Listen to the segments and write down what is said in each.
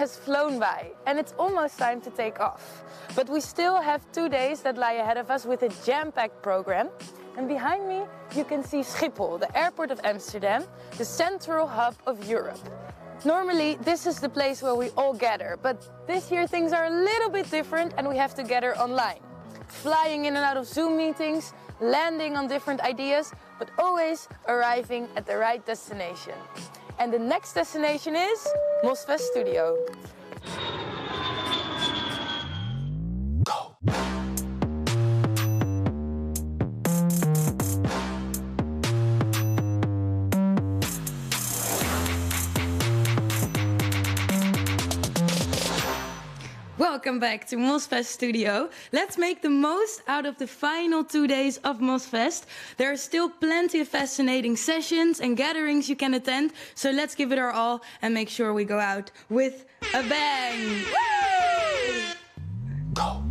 has flown by and it's almost time to take off. But we still have 2 days that lie ahead of us with a jam-packed program. And behind me you can see Schiphol, the airport of Amsterdam, the central hub of Europe. Normally this is the place where we all gather, but this year things are a little bit different and we have to gather online. Flying in and out of Zoom meetings, landing on different ideas, but always arriving at the right destination. And the next destination is MozFest Studio. Welcome back to MozFest Studio. Let's make the most out of the final 2 days of MozFest. There are still plenty of fascinating sessions and gatherings you can attend, so let's give it our all and make sure we go out with a bang! Woo! Go!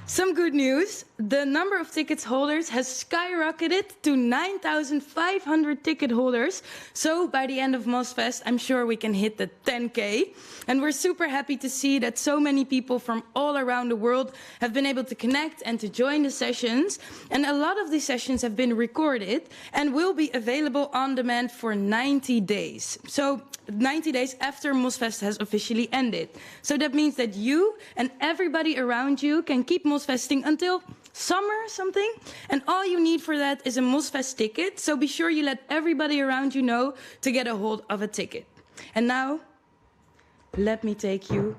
Some good news. The number of tickets holders has skyrocketed to 9,500 ticket holders. So by the end of MozFest, I'm sure we can hit the 10K. And we're super happy to see that so many people from all around the world have been able to connect and to join the sessions. And a lot of these sessions have been recorded and will be available on demand for 90 days. So 90 days after MozFest has officially ended. So that means that you and everybody around you can keep MozFesting until summer something, and all you need for that is a MozFest ticket, so be sure you let everybody around you know to get a hold of a ticket. And now, let me take you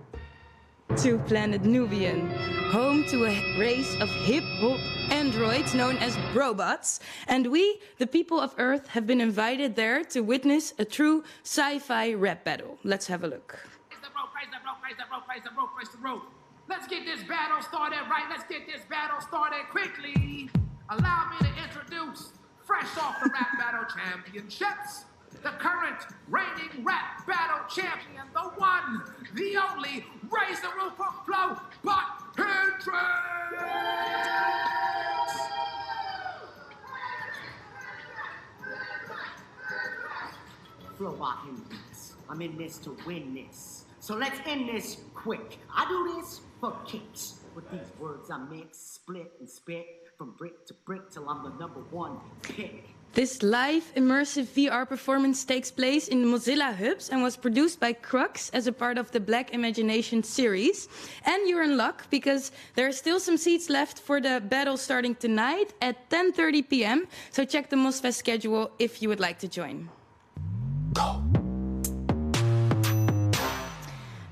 to planet Nubian, home to a race of hip-hop androids known as robots, and we, the people of Earth, have been invited there to witness a true sci-fi rap battle. Let's have a look. Let's get this battle started right. Let's get this battle started quickly. Allow me to introduce, fresh off the Rap Battle Championships, the current reigning Rap Battle Champion, the one, the only, raise the roof of flow, but Hendrix! Flow about him this. I'm in this to win this. So let's end this quick. I do this for kicks. With these words I mix, split and spit, from brick to brick till I'm the #1 pick. This live immersive VR performance takes place in Mozilla hubs and was produced by Crux as a part of the Black Imagination series. And you're in luck because there are still some seats left for the battle starting tonight at 10:30 p.m. So check the MozFest schedule if you would like to join. Go!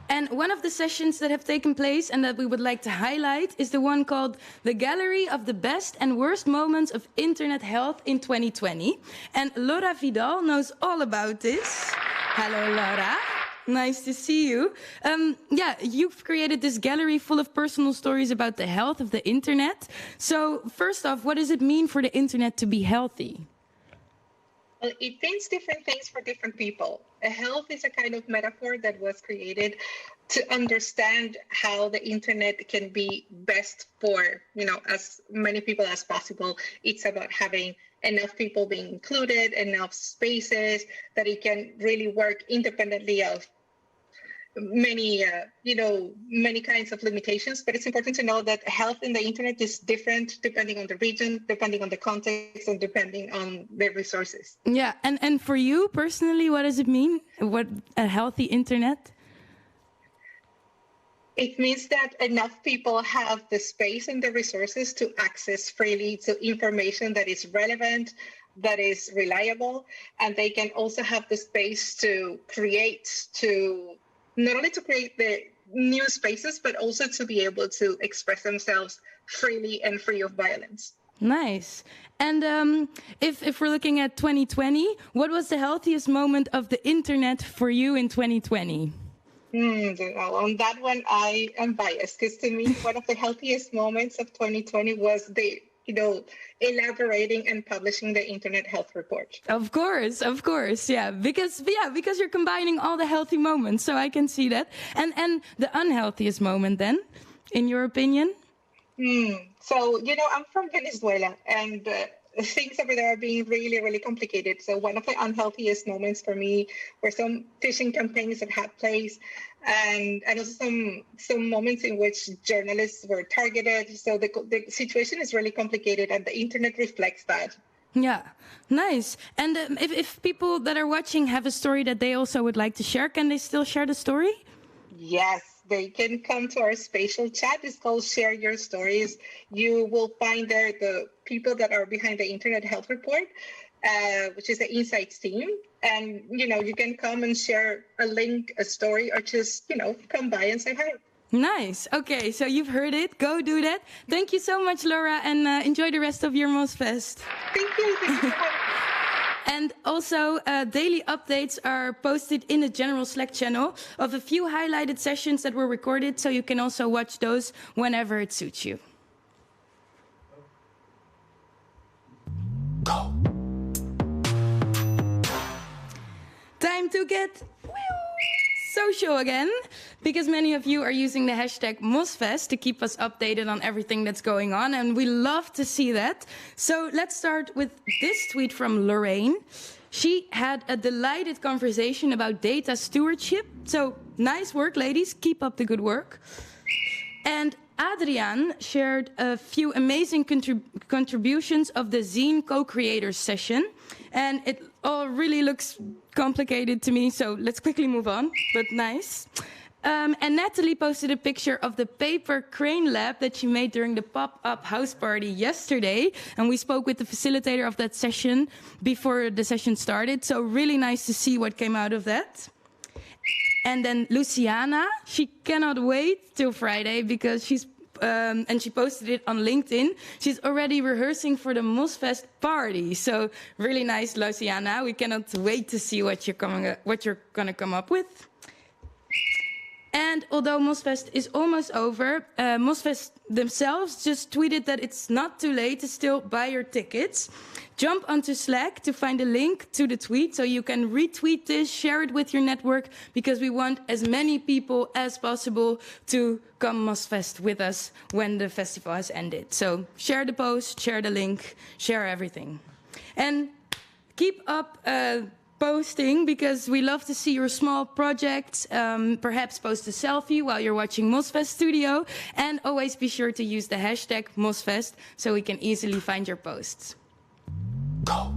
And one of the sessions that have taken place and that we would like to highlight is the one called The Gallery of the Best and Worst Moments of Internet Health in 2020. And Laura Vidal knows all about this. Hello, Laura. Nice to see you. You've created this gallery full of personal stories about the health of the internet. So first off, what does it mean for the internet to be healthy? Well, it means different things for different people. Health is a kind of metaphor that was created to understand how the internet can be best for, as many people as possible. It's about having enough people being included, enough spaces that it can really work independently of many kinds of limitations. But it's important to know that health in the internet is different depending on the region, depending on the context, and depending on the resources. Yeah, and for you personally, what does it mean? What a healthy internet? It means that enough people have the space and the resources to access freely to information that is relevant, that is reliable, and they can also have the space to not only to create the new spaces, but also to be able to express themselves freely and free of violence. Nice. And if we're looking at 2020, what was the healthiest moment of the internet for you in 2020? On that one, I am biased because to me, one of the healthiest moments of 2020 was elaborating and publishing the Internet Health Report. Of course, yeah, because you're combining all the healthy moments, so I can see that. And the unhealthiest moment, then, in your opinion? So I'm from Venezuela, and things over there are being really, really complicated. So one of the unhealthiest moments for me were some phishing campaigns that had place, and also some moments in which journalists were targeted. So the situation is really complicated, and the internet reflects that. Yeah, nice. And if people that are watching have a story that they also would like to share, can they still share the story? Yes, they can come to our spatial chat. It's called Share Your Stories. You will find there the people that are behind the Internet Health Report, which is the Insights team. And, you can come and share a link, a story, or just, come by and say hi. Nice. Okay, so you've heard it. Go do that. Thank you so much, Laura, and enjoy the rest of your MozFest. Thank you. Thank you for having me. And also, daily updates are posted in the general Slack channel of a few highlighted sessions that were recorded, so you can also watch those whenever it suits you. Go! Time to get social again, because many of you are using the hashtag MozFest to keep us updated on everything that's going on, and we love to see that. So let's start with this tweet from Lorraine. She had a delighted conversation about data stewardship. So nice work, ladies. Keep up the good work. And Adriaan shared a few amazing contributions of the Zine co-creators session. And it all really looks complicated to me, so let's quickly move on, but nice. And Natalie posted a picture of the paper crane lab that she made during the pop-up house party yesterday. And we spoke with the facilitator of that session before the session started. So really nice to see what came out of that. And then Luciana, she cannot wait till Friday because she's and she posted it on LinkedIn. She's already rehearsing for the MozFest party. So really nice, Luciana. We cannot wait to see what you're gonna come up with. And although MozFest is almost over, MozFest themselves just tweeted that it's not too late to still buy your tickets. Jump onto Slack to find a link to the tweet so you can retweet this, share it with your network, because we want as many people as possible to come MozFest with us when the festival has ended. So share the post, share the link, share everything. And keep up posting because we love to see your small projects. Perhaps post a selfie while you're watching MozFest Studio. And always be sure to use the hashtag MozFest so we can easily find your posts. Go!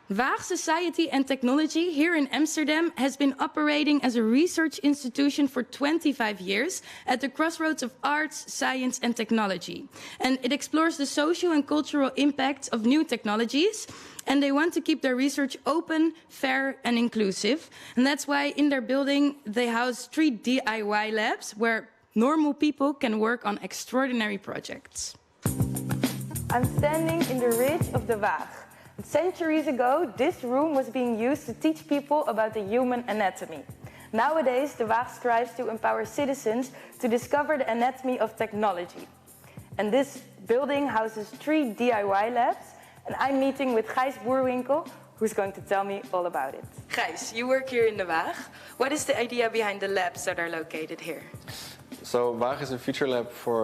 Waag Society and Technology here in Amsterdam has been operating as a research institution for 25 years at the crossroads of arts, science and technology. And it explores the social and cultural impacts of new technologies. And they want to keep their research open, fair and inclusive. And that's why in their building they house 3 DIY labs where normal people can work on extraordinary projects. I'm standing in the ridge of the Waag. Centuries ago, this room was being used to teach people about the human anatomy. Nowadays, the Waag strives to empower citizens to discover the anatomy of technology. And this building houses 3 DIY labs, and I'm meeting with Gijs Boerwinkel, who's going to tell me all about it. Gijs, you work here in the Waag. What is the idea behind the labs that are located here? So Waag is a future lab for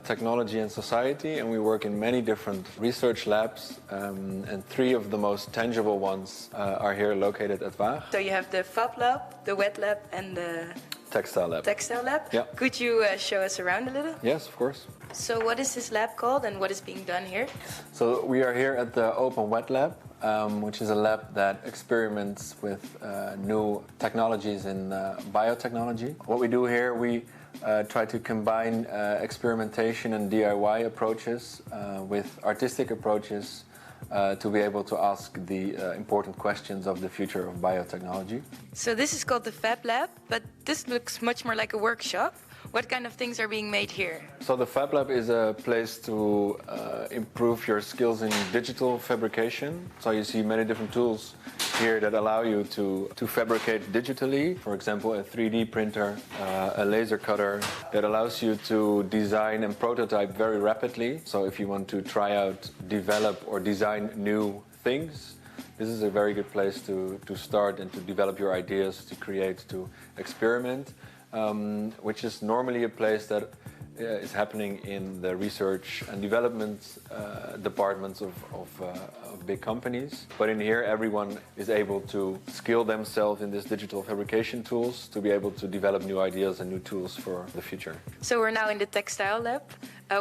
technology and society, and we work in many different research labs, and 3 of the most tangible ones are here located at Waag. So you have the Fab Lab, the Wet Lab and the Textile lab. Textile Lab? Yeah. Could you show us around a little? Yes, of course. So what is this lab called and what is being done here? So we are here at the Open Wet Lab, which is a lab that experiments with new technologies in biotechnology. What we do here, we try to combine experimentation and DIY approaches with artistic approaches to be able to ask the important questions of the future of biotechnology. So this is called the Fab Lab, but this looks much more like a workshop. What kind of things are being made here? So the Fab Lab is a place to improve your skills in digital fabrication. So you see many different tools here that allow you to fabricate digitally. For example, a 3D printer, a laser cutter that allows you to design and prototype very rapidly. So if you want to try out, develop or design new things, this is a very good place to start and to develop your ideas, to create, to experiment. Which is normally a place that is happening in the research and development departments of big companies. But in here, everyone is able to skill themselves in these digital fabrication tools to be able to develop new ideas and new tools for the future. So we're now in the Textile Lab.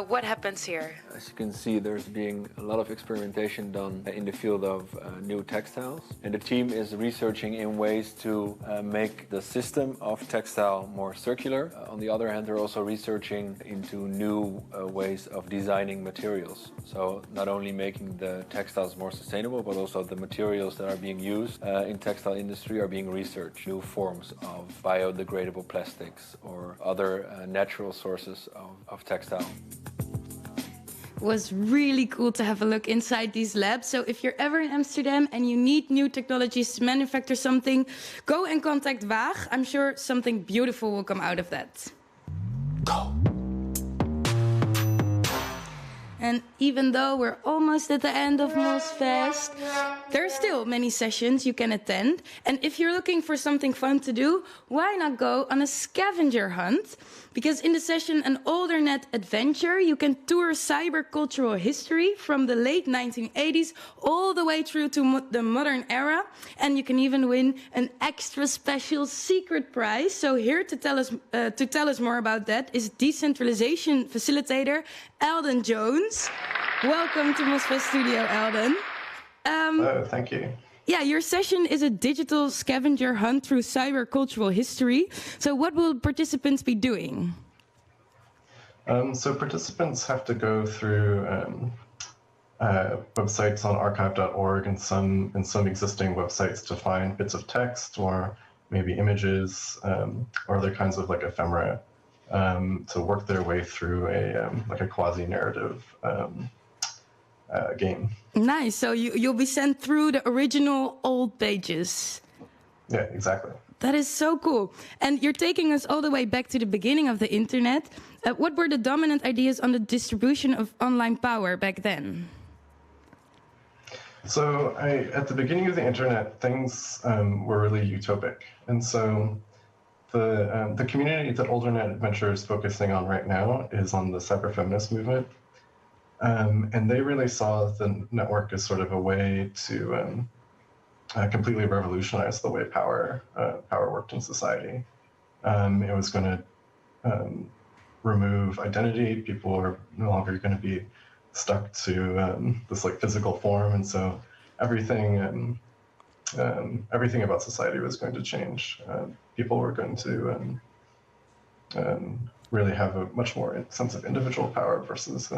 What happens here? As you can see, there's being a lot of experimentation done in the field of new textiles. And the team is researching in ways to make the system of textile more circular. On the other hand, they're also researching into new ways of designing materials. So not only making the textiles more sustainable, but also the materials that are being used in textile industry are being researched. New forms of biodegradable plastics or other natural sources of textile. It was really cool to have a look inside these labs. So if you're ever in Amsterdam and you need new technologies to manufacture something, go and contact Waag. I'm sure something beautiful will come out of that. Go! And even though we're almost at the end of MozFest, there are still many sessions you can attend. And if you're looking for something fun to do, why not go on a scavenger hunt? Because in the session An Oldernet Adventure, you can tour cybercultural history from the late 1980s all the way through to the modern era. And you can even win an extra special secret prize. So here to tell us more about that is decentralization facilitator Alden Jones. Welcome to MozFest Studio, Alden. Hello, thank you. Yeah, your session is a digital scavenger hunt through cybercultural history. So what will participants be doing? So participants have to go through websites on archive.org and some existing websites to find bits of text or maybe images or other kinds of like ephemera to work their way through a quasi-narrative game. Nice. So you'll be sent through the original old pages. Yeah, exactly. That is so cool. And you're taking us all the way back to the beginning of the internet. What were the dominant ideas on the distribution of online power back then? So at the beginning of the internet, things were really utopic. And so the community that Oldernet Adventure is focusing on right now is on the cyberfeminist movement. And they really saw the network as sort of a way to completely revolutionize the way power worked in society. It was going to remove identity. People are no longer going to be stuck to this like physical form, and so everything about society was going to change. People were going to really have a much more sense of individual power versus.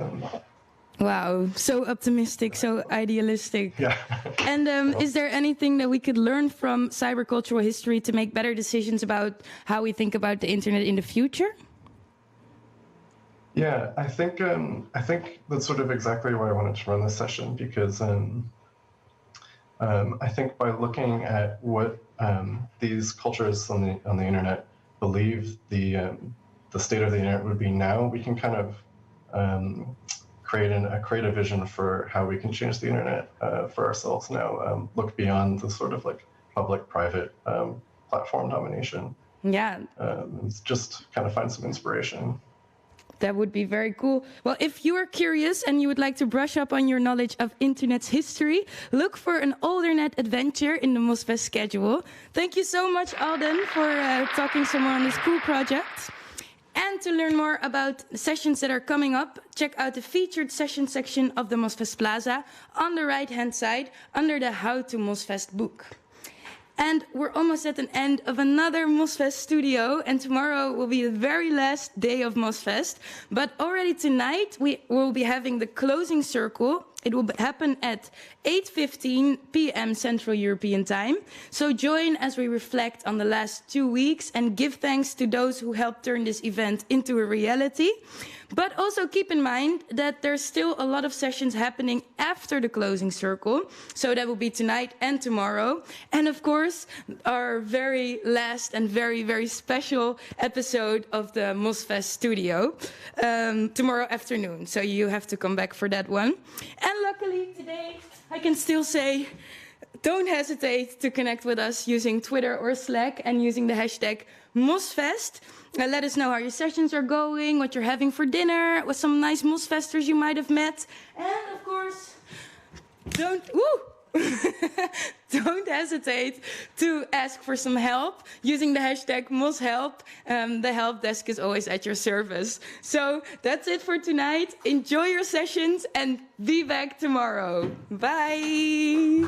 Wow, so optimistic, so idealistic. Yeah. And is there anything that we could learn from cybercultural history to make better decisions about how we think about the internet in the future? Yeah, I think that's sort of exactly why I wanted to run this session, because I think by looking at what these cultures on the internet believe the state of the internet would be now, we can kind of create a vision for how we can change the internet for ourselves now. Look beyond the sort of like public-private platform domination. Yeah. Just kind of find some inspiration. That would be very cool. Well, if you are curious and you would like to brush up on your knowledge of internet's history, look for an Oldernet adventure in the MozFest schedule. Thank you so much, Alden, for talking some more on this cool project. And to learn more about sessions that are coming up, check out the featured session section of the MozFest Plaza on the right-hand side under the How to MozFest book. And we're almost at an end of another MozFest studio, and tomorrow will be the very last day of MozFest. But already tonight, we will be having the closing circle. It will happen at 8:15 p.m. Central European Time. So join as we reflect on the last 2 weeks and give thanks to those who helped turn this event into a reality. But also keep in mind that there's still a lot of sessions happening after the closing circle. So that will be tonight and tomorrow. And of course, our very last and very, very special episode of the MozFest studio tomorrow afternoon. So you have to come back for that one. And luckily today, I can still say, don't hesitate to connect with us using Twitter or Slack and using the hashtag MozFest. Let us know how your sessions are going, what you're having for dinner, with some nice MozFesters you might have met. And of course, don't hesitate to ask for some help using the hashtag MozHelp. The help desk is always at your service. So that's it for tonight. Enjoy your sessions and be back tomorrow. Bye.